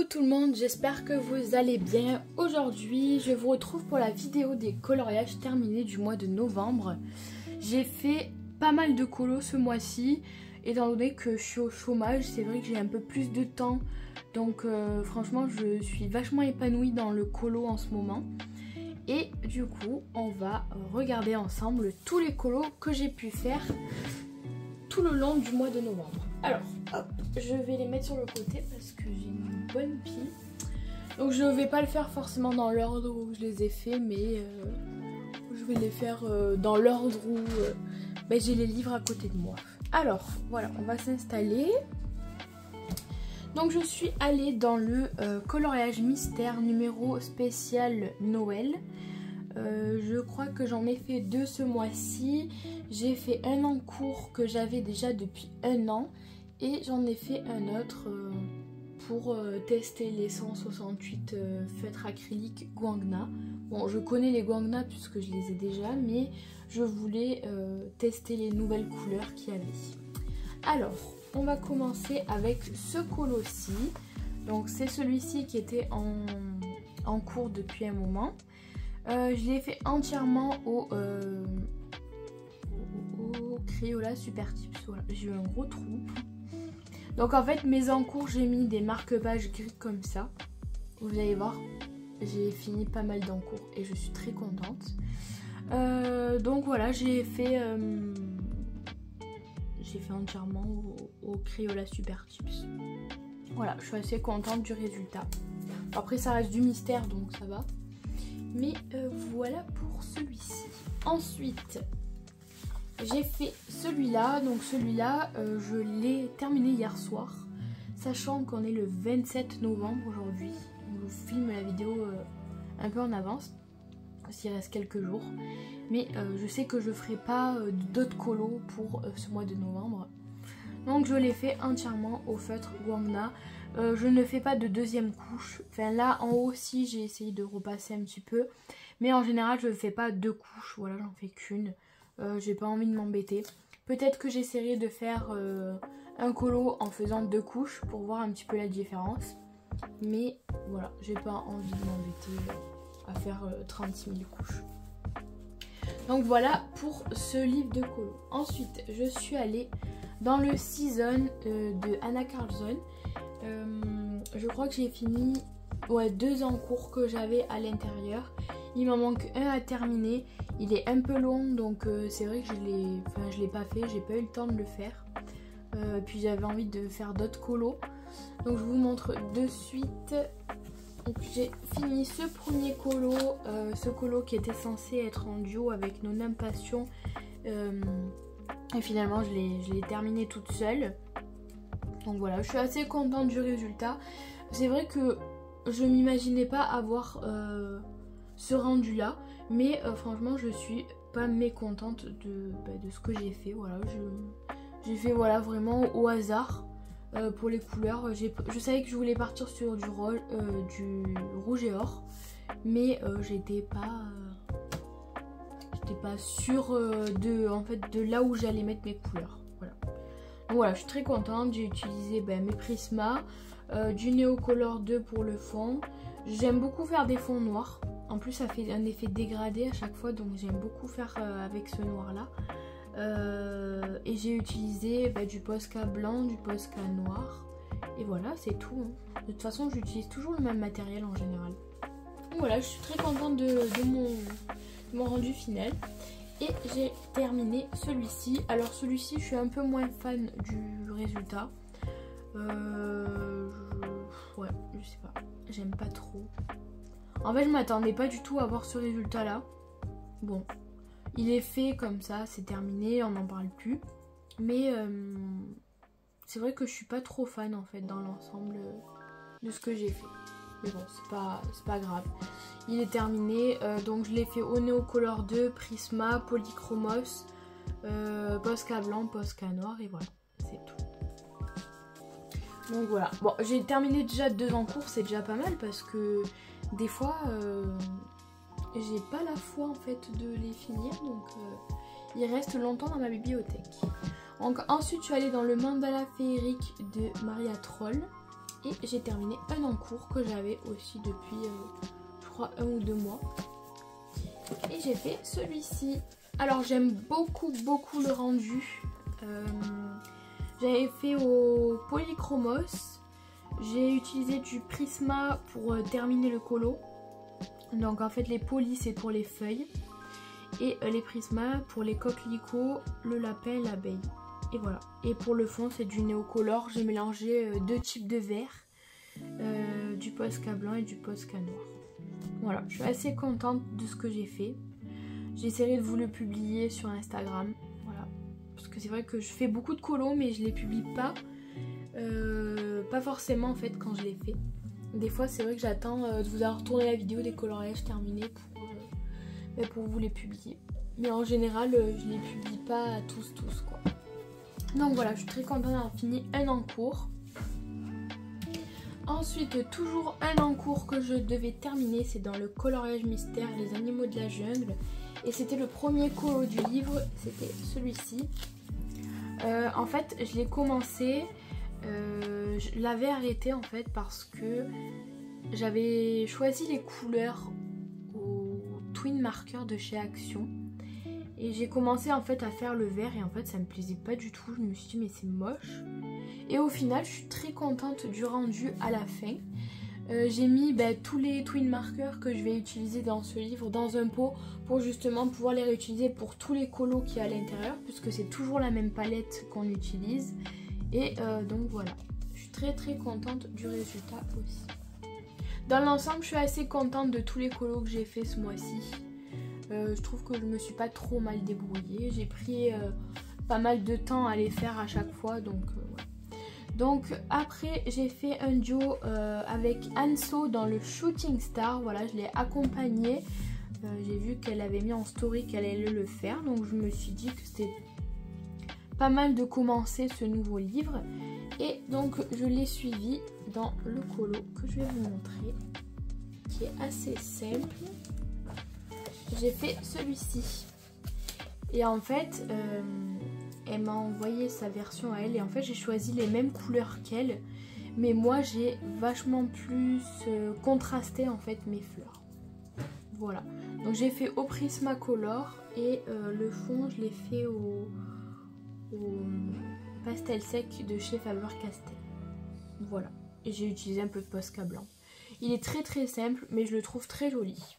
Coucou tout le monde, j'espère que vous allez bien. Aujourd'hui, je vous retrouve pour la vidéo des coloriages terminés du mois de novembre. J'ai fait pas mal de colos ce mois-ci, étant donné que je suis au chômage, c'est vrai que j'ai un peu plus de temps. Donc franchement, je suis vachement épanouie dans le colo en ce moment. Et du coup, on va regarder ensemble tous les colos que j'ai pu faire tout le long du mois de novembre. Alors, hop, je vais les mettre sur le côté parce que j'ai une bonne pile. Donc je ne vais pas le faire forcément dans l'ordre où je les ai fait, mais je vais les faire dans l'ordre où j'ai les livres à côté de moi. Alors, voilà, on va s'installer. Donc je suis allée dans le coloriage mystère numéro spécial Noël. Je crois que j'en ai fait 2 ce mois-ci. J'ai fait un en cours que j'avais déjà depuis un an. Et j'en ai fait un autre pour tester les 168 feutres acryliques Guangna. Bon, je connais les Guangna puisque je les ai déjà, mais je voulais tester les nouvelles couleurs qu'il y avait. Alors, on va commencer avec ce colo-ci. Donc c'est celui-ci qui était en cours depuis un moment. Je l'ai fait entièrement au Crayola Super Tips. Voilà, j'ai eu un gros trou. Donc en fait mes encours, j'ai mis des marque-pages gris comme ça. Vous allez voir, j'ai fini pas mal d'encours et je suis très contente. Donc voilà, j'ai fait entièrement au Crayola Super Tips. Voilà, je suis assez contente du résultat. Après ça reste du mystère donc ça va. Mais voilà pour celui-ci. Ensuite, j'ai fait celui-là. Donc celui-là, je l'ai terminé hier soir. Sachant qu'on est le 27 novembre aujourd'hui. Je vous filme la vidéo un peu en avance. S'il reste quelques jours. Mais je sais que je ferai pas d'autres colos pour ce mois de novembre. Donc je l'ai fait entièrement au feutre Guangna. Je ne fais pas de deuxième couche. Enfin là en haut aussi j'ai essayé de repasser un petit peu. Mais en général je ne fais pas 2 couches. Voilà, j'en fais qu'une. J'ai pas envie de m'embêter. Peut-être que j'essaierai de faire un colo en faisant 2 couches pour voir un petit peu la différence. Mais voilà, j'ai pas envie de m'embêter à faire 36 000 couches. Donc voilà pour ce livre de colo. Ensuite je suis allée dans le Season de Anna Carlson. Je crois que j'ai fini 2 encours que j'avais à l'intérieur. Il m'en manque un à terminer. Il est un peu long donc c'est vrai que je l'ai pas fait. J'ai pas eu le temps de le faire. Puis j'avais envie de faire d'autres colos. Donc je vous montre de suite. J'ai fini ce premier colo. Ce colo qui était censé être en duo avec Nona Passion. Et finalement je l'ai terminé toute seule. Donc voilà, je suis assez contente du résultat. C'est vrai que je m'imaginais pas avoir ce rendu là. Mais franchement je suis pas mécontente de ce que j'ai fait. Voilà, j'ai fait voilà, vraiment au hasard pour les couleurs. Je savais que je voulais partir sur du rouge et or. Mais j'étais pas sûre de là où j'allais mettre mes couleurs. Voilà. Donc voilà, je suis très contente. J'ai utilisé mes Prisma, du Neocolor 2 pour le fond. J'aime beaucoup faire des fonds noirs. En plus ça fait un effet dégradé à chaque fois, donc j'aime beaucoup faire avec ce noir là. Et j'ai utilisé du Posca blanc, du Posca noir. Et voilà, c'est tout. De toute façon j'utilise toujours le même matériel en général. Donc voilà, je suis très contente de mon rendu final. Et j'ai terminé celui-ci. Alors celui-ci je suis un peu moins fan du résultat. Ouais, je sais pas, j'aime pas trop. En fait je m'attendais pas du tout à voir ce résultat là. Bon, il est fait comme ça, c'est terminé, on n'en parle plus. Mais c'est vrai que je suis pas trop fan en fait dans l'ensemble de ce que j'ai fait. Mais bon, c'est pas grave. Il est terminé, donc je l'ai fait au Neocolor 2, Prisma, Polychromos, Posca blanc, Posca noir et voilà, c'est tout. Donc voilà, bon j'ai terminé déjà 2 encours, c'est déjà pas mal parce que des fois j'ai pas la foi en fait de les finir, donc ils restent longtemps dans ma bibliothèque. Donc ensuite je suis allée dans le mandala féerique de Maria Troll. Et j'ai terminé un en cours que j'avais aussi depuis je crois 1 ou 2 mois. Et j'ai fait celui-ci. Alors j'aime beaucoup le rendu. J'avais fait au Polychromos. J'ai utilisé du Prisma pour terminer le colo. Donc en fait les polis c'est pour les feuilles. Et les Prisma pour les coquelicots, le lapin et l'abeille. Et voilà. Et pour le fond c'est du Neocolor. J'ai mélangé 2 types de verre. Du Posca blanc et du Posca noir. Voilà, je suis assez contente de ce que j'ai fait. J'essaierai de vous le publier sur Instagram. Voilà. Parce que c'est vrai que je fais beaucoup de colos mais je les publie pas. Pas forcément en fait quand je les fais. Des fois c'est vrai que j'attends de vous avoir tourné la vidéo des coloriages terminés pour vous les publier. Mais en général je les publie pas à tous quoi. Donc voilà, je suis très contente d'avoir fini un en cours. Ensuite, toujours un en cours que je devais terminer, c'est dans le coloriage mystère, les animaux de la jungle. Et c'était le premier colo du livre, c'était celui-ci. En fait, je l'ai commencé, je l'avais arrêté en fait parce que j'avais choisi les couleurs au Twin Marker de chez Action. Et j'ai commencé en fait à faire le vert et en fait ça me plaisait pas du tout. Je me suis dit mais c'est moche. Et au final je suis très contente du rendu à la fin. J'ai mis tous les twin markers que je vais utiliser dans ce livre dans un pot pour justement pouvoir les réutiliser pour tous les colos qu'il y a à l'intérieur puisque c'est toujours la même palette qu'on utilise. Et donc voilà, je suis très contente du résultat aussi. Dans l'ensemble je suis assez contente de tous les colos que j'ai fait ce mois-ci. Je trouve que je me suis pas trop mal débrouillée. J'ai pris pas mal de temps à les faire à chaque fois. Donc, ouais. Donc après j'ai fait un duo avec Anso dans le Shooting Star. Voilà, je l'ai accompagnée. J'ai vu qu'elle avait mis en story qu'elle allait le faire. Donc je me suis dit que c'était pas mal de commencer ce nouveau livre. Et donc je l'ai suivi dans le colo que je vais vous montrer. Qui est assez simple. J'ai fait celui-ci et en fait elle m'a envoyé sa version à elle et en fait j'ai choisi les mêmes couleurs qu'elle mais moi j'ai vachement plus contrasté en fait mes fleurs. Voilà, donc j'ai fait au Prismacolor et le fond je l'ai fait au pastel sec de chez Faber-Castell. Voilà, et j'ai utilisé un peu de Posca blanc. Il est très simple mais je le trouve très joli.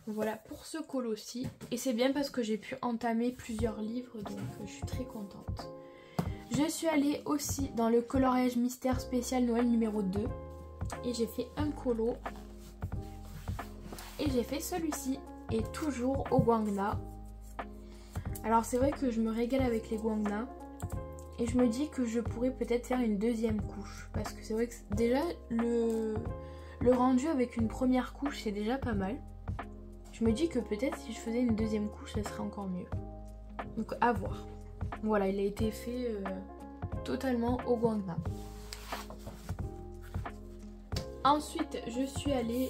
Voilà pour ce colo-ci. Et c'est bien parce que j'ai pu entamer plusieurs livres, donc je suis très contente. Je suis allée aussi dans le coloriage mystère spécial Noël numéro 2. Et j'ai fait un colo. Et j'ai fait celui-ci. Et toujours au Guangna. Alors c'est vrai que je me régale avec les Guangna. Et je me dis que je pourrais peut-être faire une deuxième couche. Parce que c'est vrai que déjà le rendu avec une première couche c'est déjà pas mal. Je me dis que peut-être si je faisais une deuxième couche, ça serait encore mieux. Donc à voir. Voilà, il a été fait totalement au Guangna. Ensuite, je suis allée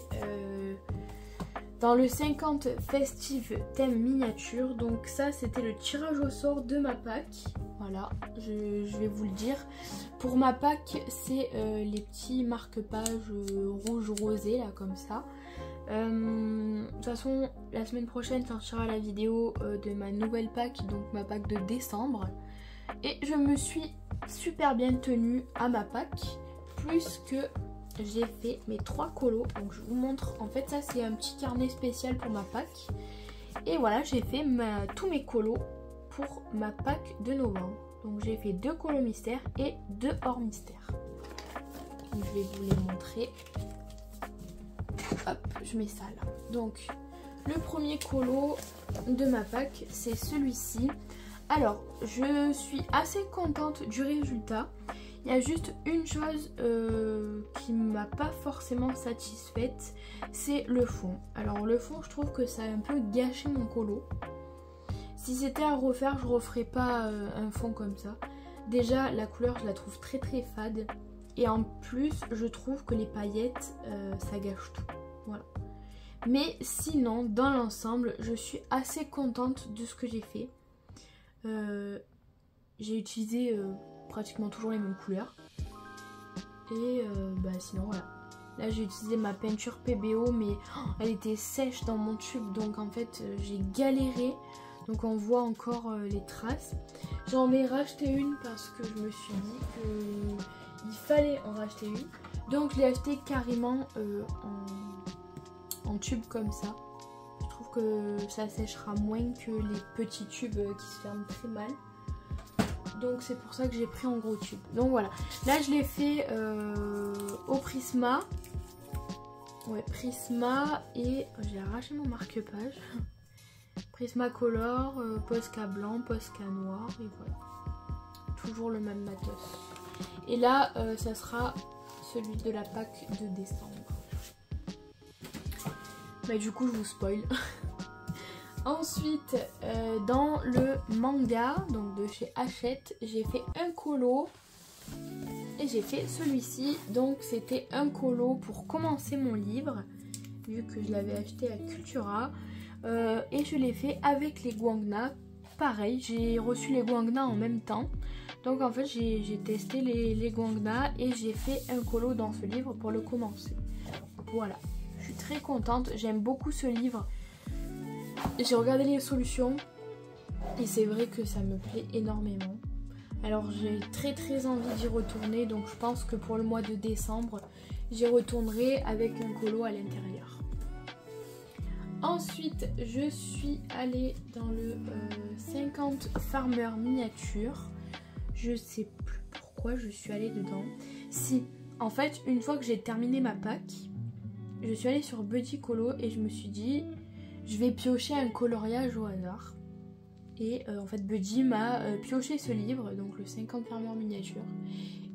dans le 50 Festive thème miniature. Donc ça, c'était le tirage au sort de ma pack. Voilà, je vais vous le dire. Pour ma pack, c'est les petits marque-pages rouge rosé, là, comme ça. De toute façon la semaine prochaine sortira la vidéo de ma nouvelle pack, donc ma pack de décembre, et je me suis super bien tenue à ma pack puisque j'ai fait mes 3 colos. Donc je vous montre, en fait ça c'est un petit carnet spécial pour ma pack et voilà, j'ai fait tous mes colos pour ma pack de novembre. Donc j'ai fait 2 colos mystères et 2 hors mystère. Donc, je vais vous les montrer. Hop, je mets ça là. Donc, le premier colo de ma pack, c'est celui-ci. Alors, je suis assez contente du résultat. Il y a juste une chose qui ne m'a pas forcément satisfaite, c'est le fond. Alors, le fond, je trouve que ça a un peu gâché mon colo. Si c'était à refaire, je referais pas un fond comme ça. Déjà, la couleur, je la trouve très fade. Et en plus, je trouve que les paillettes, ça gâche tout. Voilà. Mais sinon, dans l'ensemble, je suis assez contente de ce que j'ai fait. J'ai utilisé pratiquement toujours les mêmes couleurs. Et sinon voilà. Là j'ai utilisé ma peinture PBO mais elle était sèche dans mon tube, donc en fait j'ai galéré. Donc on voit encore les traces. J'en ai racheté une parce que je me suis dit qu'il fallait en racheter une. Donc je l'ai acheté carrément en tube comme ça. Je trouve que ça séchera moins que les petits tubes qui se ferment très mal. Donc c'est pour ça que j'ai pris en gros tube. Donc voilà. Là je l'ai fait au Prisma. Ouais, Prisma et j'ai arraché mon marque-page. Prismacolor, Posca blanc, Posca noir et voilà. Toujours le même matos. Et là, ça sera celui de la Pâques de décembre. Mais du coup, je vous spoil. Ensuite, dans le manga, donc de chez Hachette, j'ai fait un colo. Et j'ai fait celui-ci. Donc c'était un colo pour commencer mon livre, vu que je l'avais acheté à Cultura. Et je l'ai fait avec les guangna. Pareil, j'ai reçu les guangna en même temps. Donc en fait j'ai testé les guangna et j'ai fait un colo dans ce livre pour le commencer. Voilà, je suis très contente, j'aime beaucoup ce livre. J'ai regardé les solutions et c'est vrai que ça me plaît énormément. Alors j'ai très envie d'y retourner, donc je pense que pour le mois de décembre j'y retournerai avec un colo à l'intérieur. Ensuite, je suis allée dans le 50 Farmer miniature. Je sais plus pourquoi je suis allée dedans. Si, en fait, une fois que j'ai terminé ma Pâques, je suis allée sur Buddy Colo et je me suis dit, je vais piocher un coloriage au hasard. Et en fait, Buddy m'a pioché ce livre, donc le 50 Farmer miniature.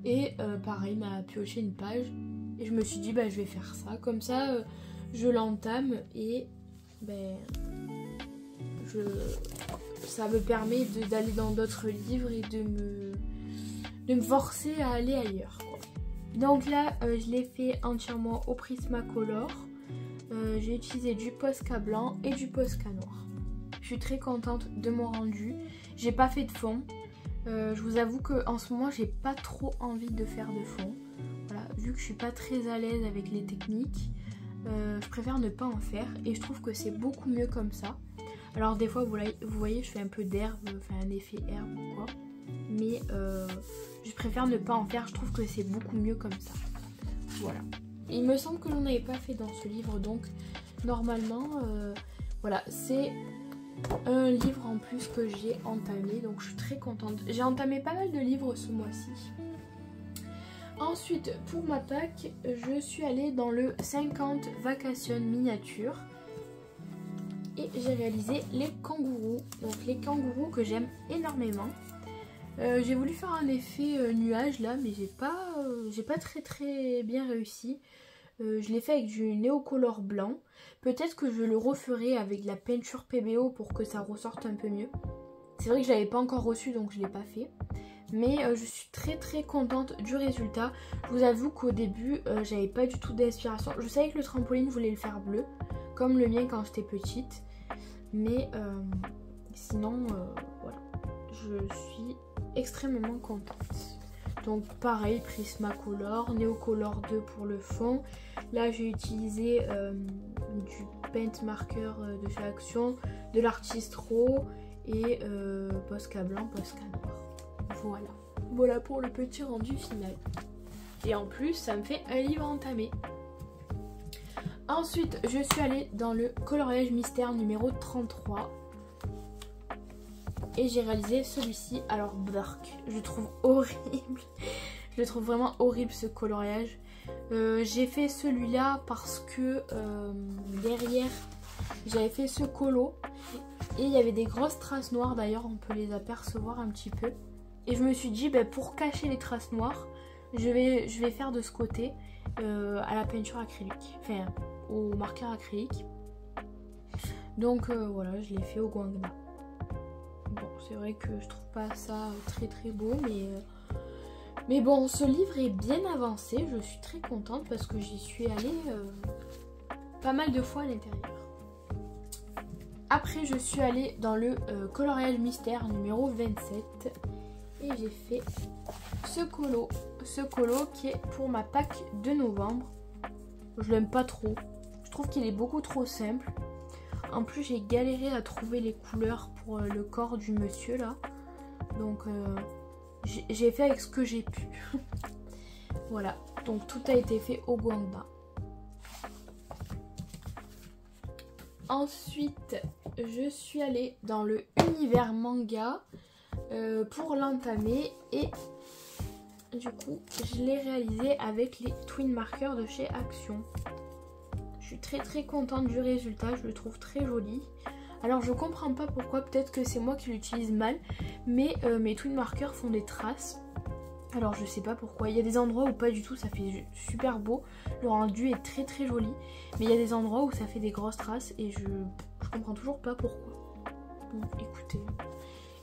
Et pareil, m'a pioché une page. Et je me suis dit, je vais faire ça. Comme ça, je l'entame et... ça me permet d'aller dans d'autres livres et de me forcer à aller ailleurs, quoi. Donc là je l'ai fait entièrement au Prismacolor. J'ai utilisé du Posca blanc et du Posca noir. Je suis très contente de mon rendu. J'ai pas fait de fond. Je vous avoue qu'en ce moment j'ai pas trop envie de faire de fond. Voilà, vu que je suis pas très à l'aise avec les techniques. Je préfère ne pas en faire et je trouve que c'est beaucoup mieux comme ça. Alors des fois vous voyez je fais un peu d'herbe, enfin un effet herbe ou quoi, mais je préfère ne pas en faire, je trouve que c'est beaucoup mieux comme ça. Voilà. Il me semble que j'en avais pas fait dans ce livre, donc normalement voilà, c'est un livre en plus que j'ai entamé, donc je suis très contente. J'ai entamé pas mal de livres ce mois-ci. Ensuite, pour ma Pâques, je suis allée dans le 50 Vacation miniature et j'ai réalisé les kangourous. Donc les kangourous que j'aime énormément. J'ai voulu faire un effet nuage là, mais j'ai pas très bien réussi. Je l'ai fait avec du néocolor blanc. Peut-être que je le referai avec de la peinture PBO pour que ça ressorte un peu mieux. C'est vrai que je l'avais pas encore reçu, donc je l'ai pas fait. Mais je suis très contente du résultat. Je vous avoue qu'au début, j'avais pas du tout d'inspiration. Je savais que le trampoline voulait le faire bleu, comme le mien quand j'étais petite. Mais sinon, voilà. Je suis extrêmement contente. Donc pareil, Prismacolor, Neocolor 2 pour le fond. Là, j'ai utilisé du paint marker de chez Action, de l'artiste Raw et Posca blanc, Posca noir. Voilà pour le petit rendu final. Et en plus, ça me fait un livre entamé. Ensuite, je suis allée dans le coloriage mystère numéro 33. Et j'ai réalisé celui-ci. Alors, Burk, je le trouve horrible. Je le trouve vraiment horrible ce coloriage. J'ai fait celui-là parce que derrière, j'avais fait ce colo. Et il y avait des grosses traces noires. D'ailleurs, on peut les apercevoir un petit peu. Et je me suis dit, pour cacher les traces noires, je vais faire de ce côté à la peinture acrylique. Enfin, au marqueur acrylique. Donc voilà, je l'ai fait au guangna. Bon, c'est vrai que je trouve pas ça très beau, mais bon, ce livre est bien avancé. Je suis très contente parce que j'y suis allée pas mal de fois à l'intérieur. Après, je suis allée dans le coloriage mystère numéro 27. Et j'ai fait ce colo qui est pour ma Pâques de novembre. Je l'aime pas trop. Je trouve qu'il est beaucoup trop simple. En plus, j'ai galéré à trouver les couleurs pour le corps du monsieur là. Donc, j'ai fait avec ce que j'ai pu. Voilà. Donc, tout a été fait au Guangba. Ensuite, je suis allée dans le univers manga pour l'entamer. Et du coup, je l'ai réalisé avec les twin markers de chez Action. Je suis très contente du résultat, je le trouve très joli. Alors je comprends pas pourquoi, peut-être que c'est moi qui l'utilise mal, mais mes twin markers font des traces. Alors je sais pas pourquoi, il y a des endroits où pas du tout, ça fait super beau. Le rendu est très joli, mais il y a des endroits où ça fait des grosses traces et je comprends toujours pas pourquoi. Bon, écoutez.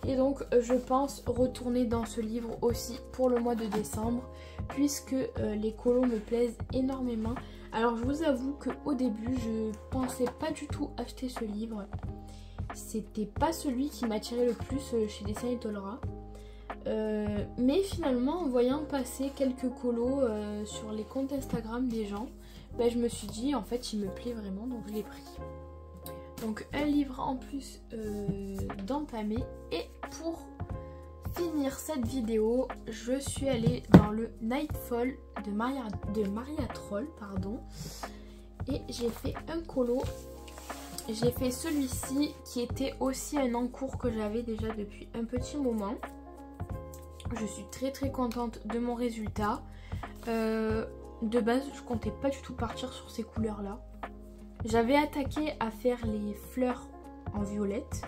Et donc je pense retourner dans ce livre aussi pour le mois de décembre, puisque les colos me plaisent énormément. Alors je vous avoue qu'au début je pensais pas du tout acheter ce livre. C'était pas celui qui m'attirait le plus chez Dessin et Tolera. Mais finalement en voyant passer quelques colos sur les comptes Instagram des gens, ben, je me suis dit en fait il me plaît vraiment, donc je l'ai pris. Donc un livre en plus d'entamer. Et pour finir cette vidéo, je suis allée dans le Nightfall de Maria Troll, pardon. Et j'ai fait un colo. J'ai fait celui-ci qui était aussi un encours que j'avais déjà depuis un petit moment. Je suis très contente de mon résultat. De base, je comptais pas du tout partir sur ces couleurs-là. J'avais attaqué à faire les fleurs en violette,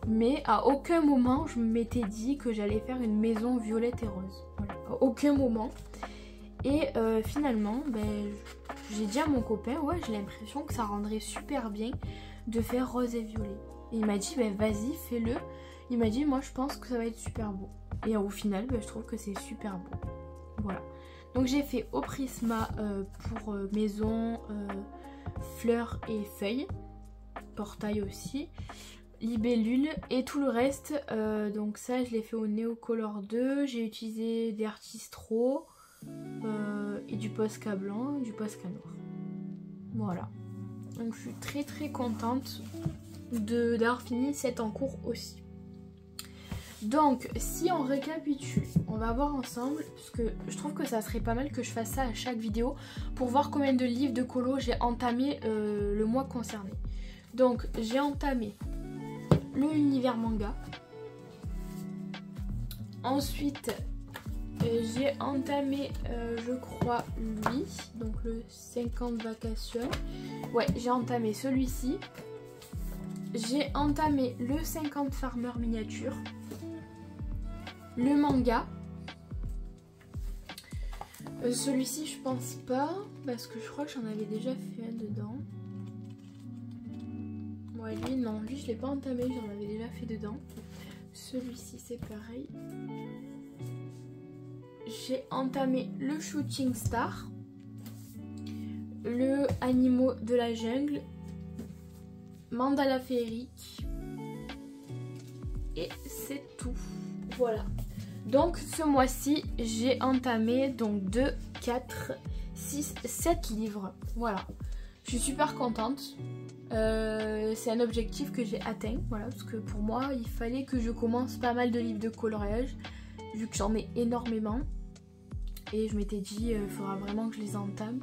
mais à aucun moment je m'étais dit que j'allais faire une maison violette et rose. Voilà, à aucun moment. Et finalement, ben, j'ai dit à mon copain, ouais, j'ai l'impression que ça rendrait super bien de faire rose et violet. Et il m'a dit, ben vas-y, fais-le. Il m'a dit, moi je pense que ça va être super beau. Et au final, ben, je trouve que c'est super beau. Voilà. Donc j'ai fait au Prisma pour maison, fleurs et feuilles, portail aussi, libellule et tout le reste. Donc ça je l'ai fait au Neocolor 2. J'ai utilisé des Artistro et du Posca blanc, du Posca noir. Voilà. Donc je suis très contente d'avoir fini cet encours aussi. Donc si on récapitule, on va voir ensemble, parce que je trouve que ça serait pas mal que je fasse ça à chaque vidéo pour voir combien de livres de colo j'ai entamé le mois concerné. Donc j'ai entamé le univers manga. Ensuite j'ai entamé je crois lui, donc le 50 vacations. Ouais, j'ai entamé celui-ci. J'ai entamé le 50 farmer miniature. Le manga, celui-ci je pense pas, parce que je crois que j'en avais déjà fait un dedans. Ouais, lui non, lui je l'ai pas entamé, j'en avais déjà fait dedans. Celui-ci c'est pareil. J'ai entamé le Shooting Star, le Animaux de la jungle, Mandala féerique, et c'est tout. Voilà. Donc ce mois-ci, j'ai entamé donc 2, 4, 6, 7 livres. Voilà. Je suis super contente. C'est un objectif que j'ai atteint. Voilà, parce que pour moi, il fallait que je commence pas mal de livres de coloriage, vu que j'en ai énormément. Et je m'étais dit, il faudra vraiment que je les entame.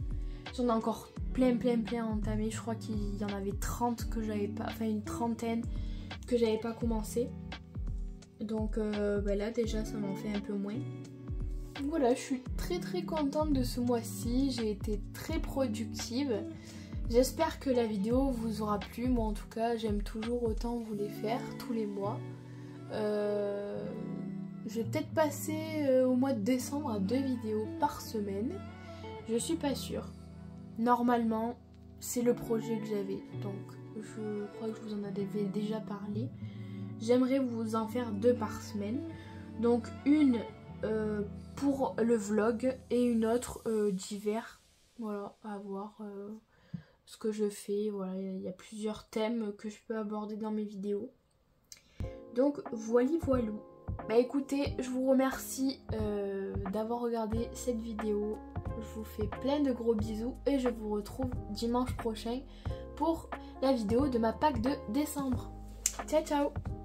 J'en ai encore plein à entamer. Je crois qu'il y en avait 30 que j'avais pas, enfin une trentaine que j'avais pas commencé. Donc bah là déjà ça m'en fait un peu moins. Voilà, je suis très contente de ce mois-ci. J'ai été très productive. J'espère que la vidéo vous aura plu. Moi en tout cas j'aime toujours autant vous les faire tous les mois. Je vais peut-être passer au mois de décembre à 2 vidéos par semaine. Je suis pas sûre. Normalement c'est le projet que j'avais. Donc je crois que je vous en avais déjà parlé. J'aimerais vous en faire 2 par semaine. Donc une pour le vlog et une autre d'hiver. Voilà, à voir ce que je fais. Voilà, il y a plusieurs thèmes que je peux aborder dans mes vidéos. Donc voilou. Bah écoutez, je vous remercie d'avoir regardé cette vidéo. Je vous fais plein de gros bisous et je vous retrouve dimanche prochain pour la vidéo de ma Pâques de décembre. Ciao ciao!